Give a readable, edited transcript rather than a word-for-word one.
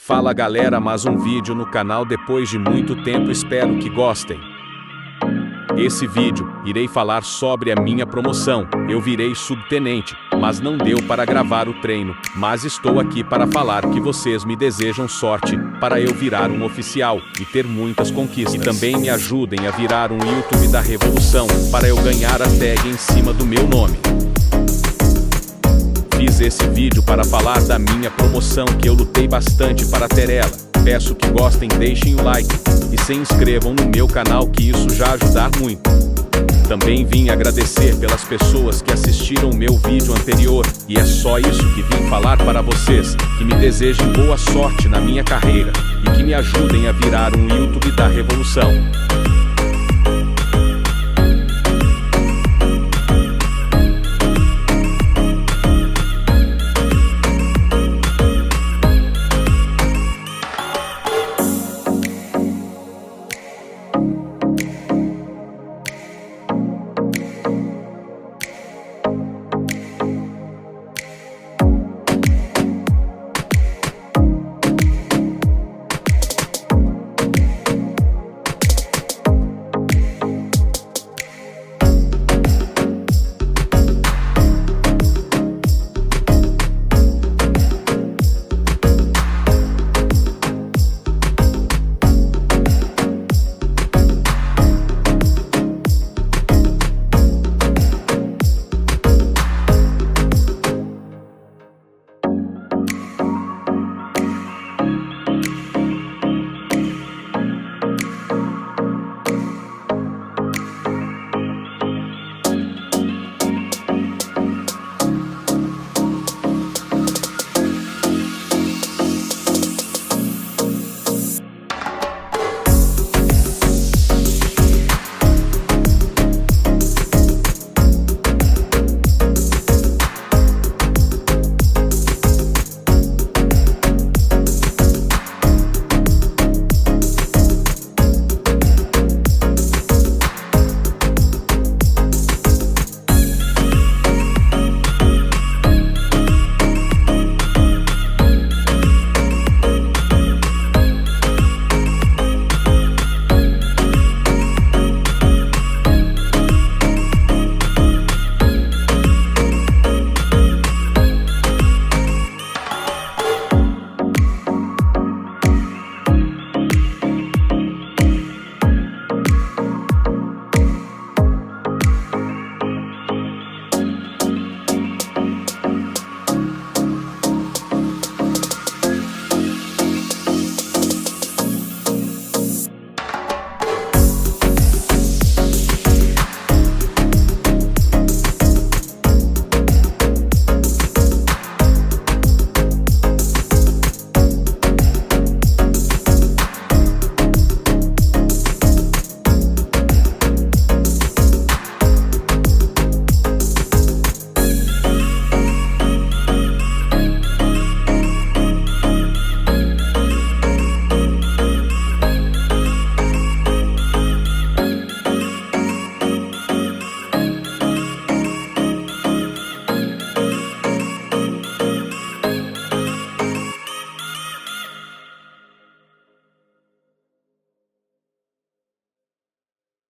Fala galera, mais um vídeo no canal depois de muito tempo, espero que gostem. Esse vídeo, irei falar sobre a minha promoção. Eu virei subtenente, mas não deu para gravar o treino, mas estou aqui para falar que vocês me desejam sorte, para eu virar um oficial, e ter muitas conquistas. E também me ajudem a virar um YouTube da Revolução, para eu ganhar a tag em cima do meu nome. Fiz esse vídeo para falar da minha promoção, que eu lutei bastante para ter ela. Peço que gostem, deixem o like e se inscrevam no meu canal, que isso já ajudar muito. Também vim agradecer pelas pessoas que assistiram o meu vídeo anterior, e é só isso que vim falar para vocês, que me desejem boa sorte na minha carreira, e que me ajudem a virar um YouTube da Revolução.